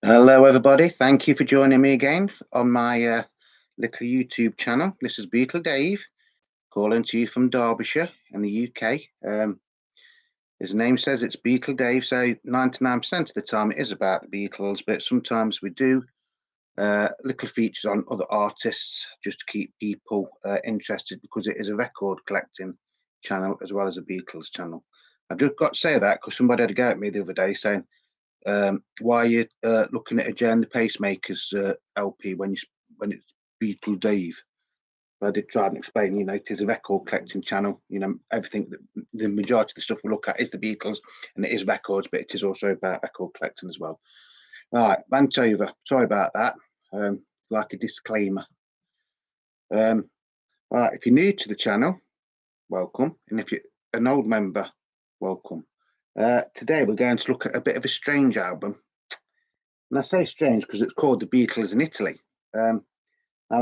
Hello, everybody. Thank you for joining me again on my little YouTube channel. This is Beatle Dave calling to you from Derbyshire in the UK. His name says it's Beatle Dave, so 99% of the time it is about the Beatles, but sometimes we do little features on other artists just to keep people interested, because it is a record collecting channel as well as a Beatles channel. I've just got to say that because somebody had a go at me the other day saying, why are you looking at a Jay and the Pacemakers LP when it's Beatle Dave? I did try and explain, it is a record collecting channel. Everything the majority of the stuff we look at is the Beatles, and it is records, but it is also about record collecting as well. Right, rant over. Sorry about that. Like a disclaimer. Right, if you're new to the channel, welcome, and if you're an old member, welcome. Today we're going to look at a bit of a strange album. And I say strange because it's called The Beatles in Italy. Now,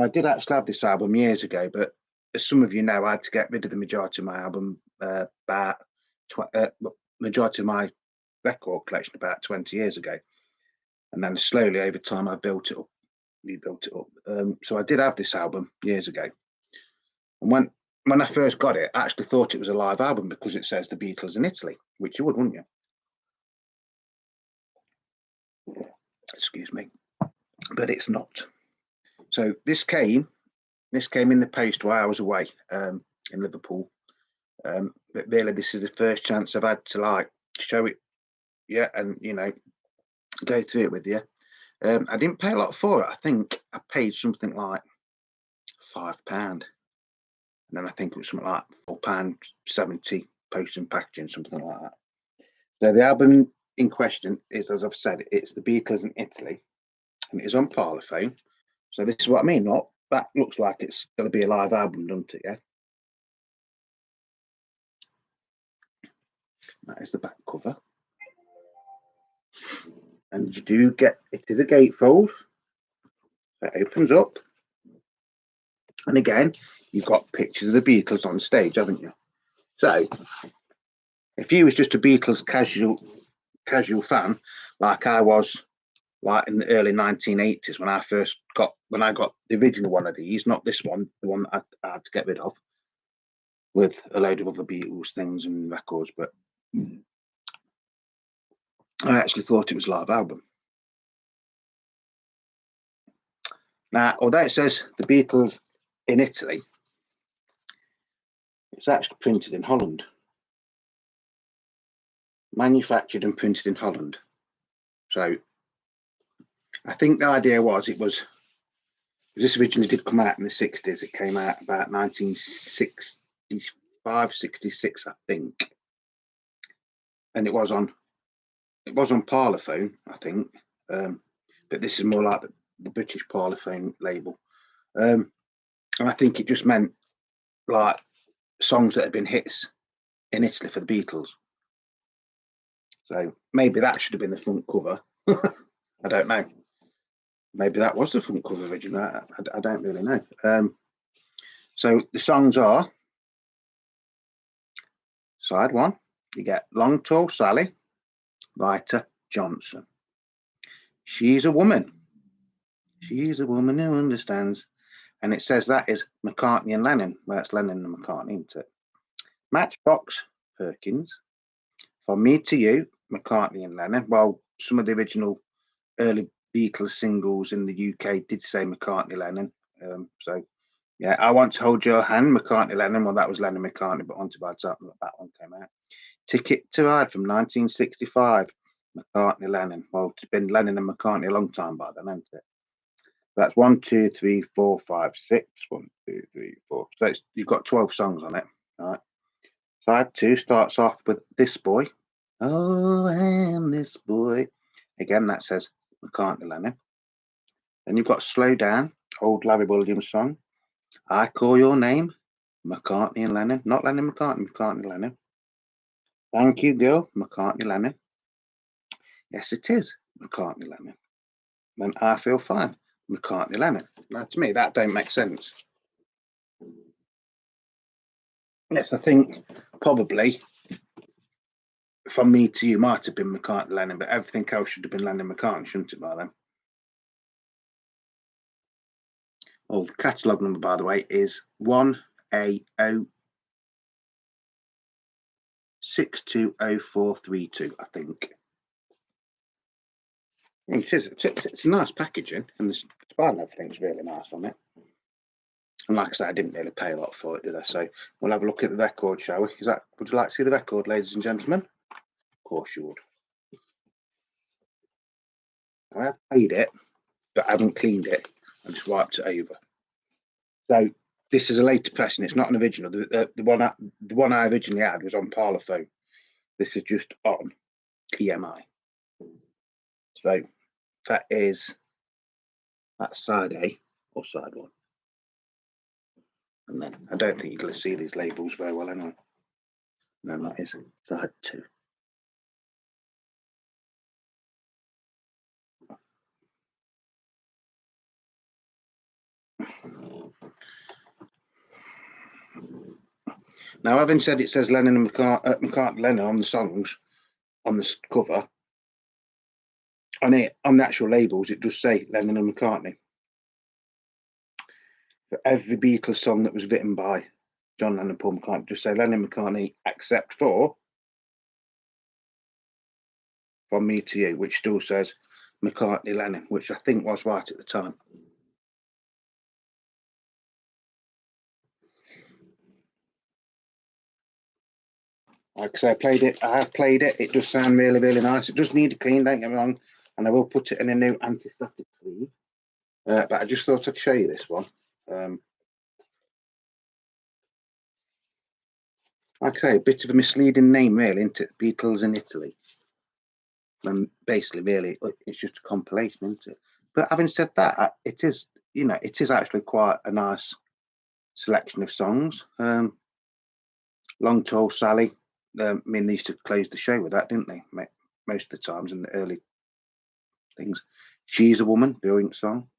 I did actually have this album years ago, but as some of you know, I had to get rid of the majority of my album, majority of my record collection about 20 years ago. And then slowly over time, I rebuilt it up. So I did have this album years ago. And when I first got it, I actually thought it was a live album because it says The Beatles in Italy, which you would, wouldn't you? Excuse me. But it's not. So this came in the post while I was away in Liverpool. But really, this is the first chance I've had to show it, and go through it with you. I didn't pay a lot for it. I think I paid something like £5, and then I think it was something like £4.70 post and packaging, something like that. So the album in question is, as I've said, it's The Beatles in Italy, and it is on Parlophone. So this is what I mean. That looks like it's going to be a live album, doesn't it? Yeah. That is the back cover. And you do get, it is a gatefold. It opens up. And again, you've got pictures of the Beatles on stage, haven't you? So if you was just a Beatles casual fan, like I was, like in the early 1980s when I got the original one of these, not this one, the one that I had to get rid of, with a load of other Beatles things and records, but I actually thought it was a live album. Now, although it says The Beatles in Italy, it's actually printed in Holland. Manufactured and printed in Holland. So I think the idea was this originally did come out in the 60s. It came out about 1965, 66, I think. And it was on Parlophone, I think. But this is more like the British Parlophone label. And I think it just meant like songs that had been hits in Italy for the Beatles. So maybe that should have been the front cover. I don't know. Maybe that was the front cover originally. I don't really know. So the songs are: side one, you get Long Tall Sally, writer Johnson. She's a woman. She's a woman who understands. And it says that is McCartney and Lennon. Well, it's Lennon and McCartney, isn't it? Matchbox, Perkins. From Me to You, McCartney and Lennon. Well, some of the original early Beatles singles in the UK did say McCartney Lennon. So yeah, I Want to Hold Your Hand, McCartney Lennon. Well, that was Lennon McCartney, but onto by that one came out. Ticket to Ride from 1965, McCartney Lennon. Well, it's been Lennon and McCartney a long time by then, hasn't it? That's 1, 2, 3, 4, 5, 6. 1, 2, 3, 4. So you've got 12 songs on it. All right. Side 2 starts off with This Boy. Oh, and this boy. Again, that says McCartney Lennon. Then you've got Slow Down, old Larry Williams song. I Call Your Name, McCartney and Lennon. Not Lennon McCartney, McCartney Lennon. Thank You Girl, McCartney Lennon. Yes, it is McCartney Lennon. Then I Feel Fine, McCartney Lennon. Now, to me, that don't make sense. Yes, I think probably From Me to You might have been McCartney Lennon, but everything else should have been Lennon McCartney, shouldn't it, by then? Oh, the catalogue number, by the way, is 1A0620432, I think. It's a nice packaging, and the spine and everything's really nice on it. And like I said, I didn't really pay a lot for it, did I? So we'll have a look at the record, shall we? Would you like to see the record, ladies and gentlemen? Of course you would. I have played it, but I haven't cleaned it. I just wiped it over. So this is a later pressing. It's not an original. The one I originally had was on Parlophone. This is just on EMI. So that's side A or side 1. And then I don't think you're going to see these labels very well anyway. And then that is side 2. Now, having said it says Lennon and McCartney Lennon on the songs, on the cover, on the actual labels, it does say Lennon and McCartney. For every Beatles song that was written by John Lennon and Paul McCartney, just say Lennon and McCartney, except for From Me to You, which still says McCartney Lennon, which I think was right at the time. Like I say, I have played it. It does sound really, really nice. It does need a clean, don't get me wrong. And I will put it in a new anti-static sleeve. But I just thought I'd show you this one. Like I say, a bit of a misleading name, really, isn't it? Beatles in Italy. And basically, really, it's just a compilation, isn't it? But having said that, it is actually quite a nice selection of songs. Long Tall Sally. I mean, they used to close the show with that, didn't they? Most of the times in the early things. She's a Woman, brilliant song.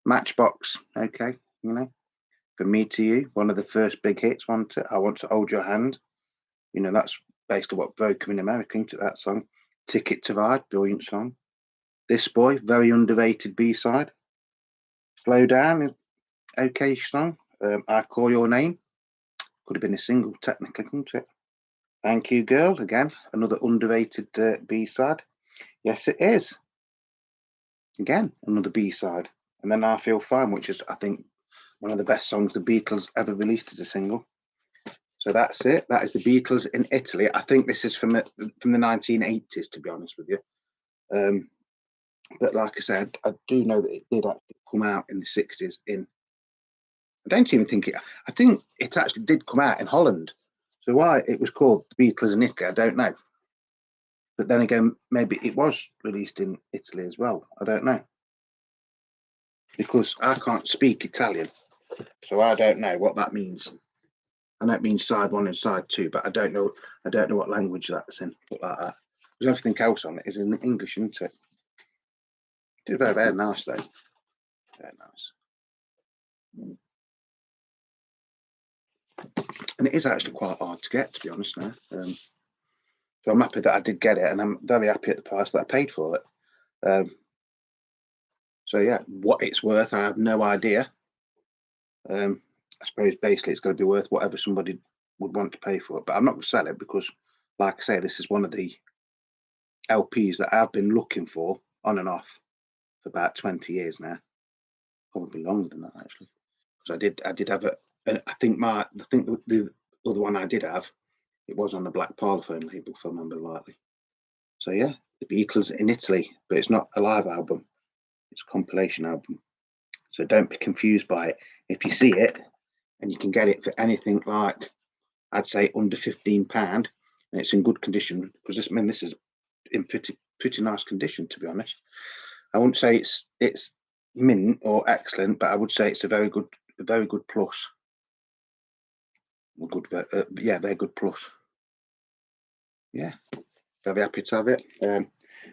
Matchbox, okay, From Me to You, one of the first big hits, wasn't it? I Want to Hold Your Hand. That's basically what broke him in America, into that song. Ticket to Ride, brilliant song. This Boy, very underrated B-side. Slow Down, okay song. I Call Your Name, could have been a single technically, couldn't it? Thank You Girl, again, another underrated B-side. Yes, it is. Again, another B-side. And then I Feel Fine, which is, I think, one of the best songs the Beatles ever released as a single. So that's it. That is the Beatles in Italy. I think this is from the 1980s, to be honest with you. But like I said, I do know that it did actually come out in the 60s. I don't even think I think it actually did come out in Holland. So why it was called the Beatles in Italy, I don't know. But then again, maybe it was released in Italy as well. I don't know. Because I can't speak Italian. So I don't know what that means. I don't mean side 1 and side 2, but I don't know what language that's in. Like that. Because everything else on it is in English, isn't it? It's very, very nice though. Very nice. And it is actually quite hard to get, to be honest now. So I'm happy that I did get it, and I'm very happy at the price that I paid for it. So yeah, what it's worth, I have no idea. I suppose basically it's going to be worth whatever somebody would want to pay for it. But I'm not going to sell it because, like I say, this is one of the LPs that I've been looking for on and off for about 20 years now. Probably longer than that, actually. Because I did have I think the other one I did have, it was on the Black Parlophone label, if I remember rightly. So yeah, the Beatles in Italy, but it's not a live album. It's a compilation album. So don't be confused by it. If you see it and you can get it for anything like, I'd say under £15, and it's in good condition, because this is in pretty nice condition, to be honest. I wouldn't say it's mint or excellent, but I would say it's a very good plus. Very good plus. Yeah, very happy to have it.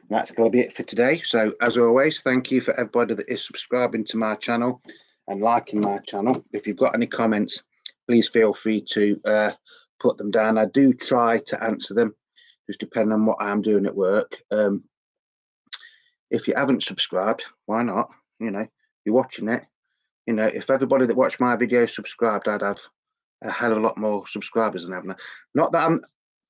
That's going to be it for today. So as always, thank you for everybody that is subscribing to my channel and liking my channel. If you've got any comments, please feel free to put them down. I do try to answer them. just depending on what I'm doing at work. If you haven't subscribed, why not? You know, you're watching it. You know, if everybody that watched my video subscribed, I'd have a hell of a lot more subscribers than I have now. Not that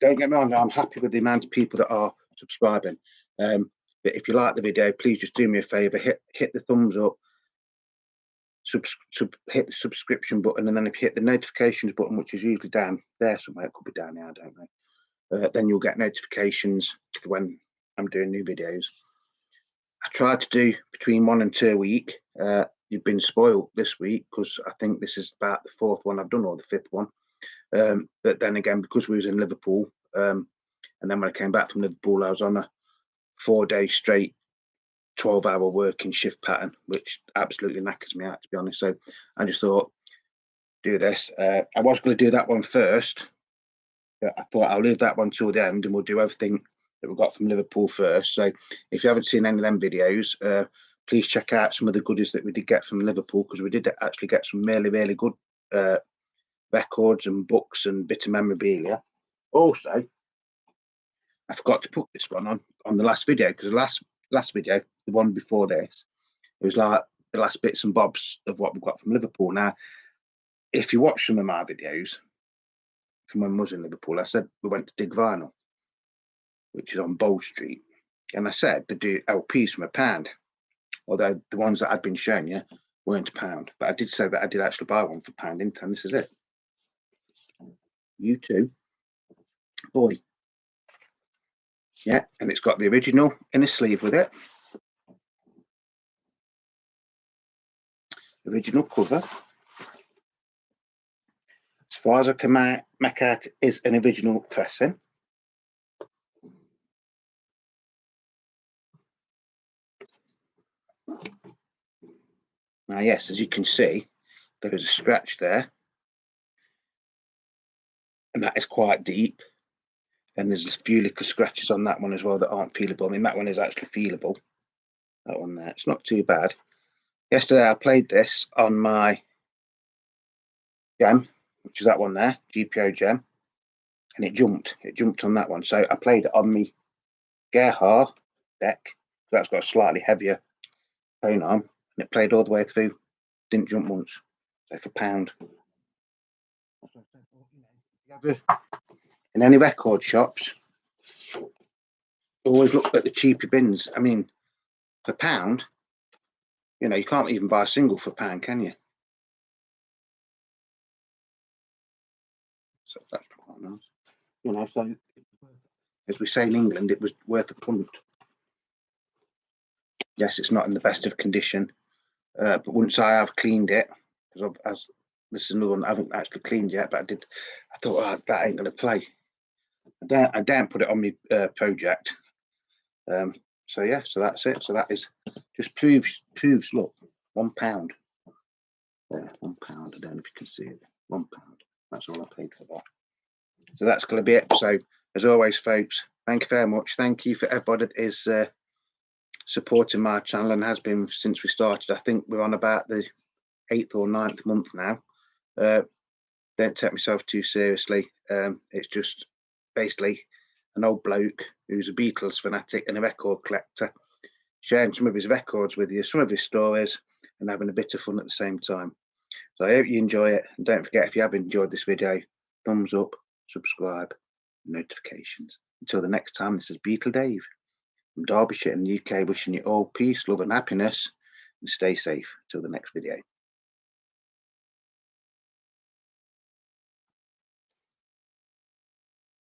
don't get me wrong, I'm happy with the amount of people that are subscribing. But if you like the video, please just do me a favor, hit the thumbs up, hit the subscription button, and then if you hit the notifications button, which is usually down there somewhere, it could be down here, I don't know. Then you'll get notifications for when I'm doing new videos. I tried to do between 1 and 2 a week. You've been spoiled this week because I think this is about the 4th one I've done, or the 5th one. But then again, because we was in Liverpool, and then when I came back from Liverpool, I was on a 4-day straight 12-hour working shift pattern, which absolutely knackers me out, to be honest. So I just thought, do this. I was going to do that one first, but I thought I'll leave that one till the end, and we'll do everything that we got from Liverpool first. So if you haven't seen any of them videos, please check out some of the goodies that we did get from Liverpool, because we did actually get some really good records and books and bit of memorabilia. Also, I forgot to put this one on the last video, because the last video, the one before this, it was like the last bits and bobs of what we got from Liverpool. Now, if you watch some of my videos from when I was in Liverpool, I said we went to Dig Vinyl, which is on Bold Street, and I said they do LPs from £1, although the ones that I'd been showing you weren't £1. But I did say that I did actually buy one for £1, didn't I? And this is it. U2, boy. Yeah, and it's got the original in a sleeve with it. Original cover. As far as I can make out, is an original pressing. Now, yes, as you can see, there is a scratch there, and that is quite deep. And there's a few little scratches on that one as well that aren't feelable. I mean, that one is actually feelable. That one there, it's not too bad. Yesterday, I played this on my gem, which is that one there, GPO gem, and it jumped. It jumped on that one. So I played it on my Gerhard deck. That's got a slightly heavier tone arm, and it played all the way through. Didn't jump once. So for £1. In any record shops, always look at the cheaper bins. I mean, for £1, you know, you can't even buy a single for £1, can you? So that's quite nice. You know, so as we say in England, it was worth a punt. Yes, it's not in the best of condition, but once I have cleaned it, because this is another one that I haven't actually cleaned yet, but I thought, oh, that ain't going to play. I daren't put it on my project. So yeah, so that's it. So that is just proves. Look, £1. There, £1. I don't know if you can see it. £1. That's all I paid for that. So that's going to be it. So as always, folks, thank you very much. Thank you for everybody that is supporting my channel and has been since we started. I think we're on about the 8th or 9th month now. Don't take myself too seriously. It's just basically an old bloke who's a Beatles fanatic and a record collector, sharing some of his records with you, some of his stories, and having a bit of fun at the same time. So I hope you enjoy it, and don't forget, if you have enjoyed this video, thumbs up, subscribe, notifications. Until the next time, this is Beatle Dave from Derbyshire in the UK, wishing you all peace, love and happiness, and stay safe. Till the next video.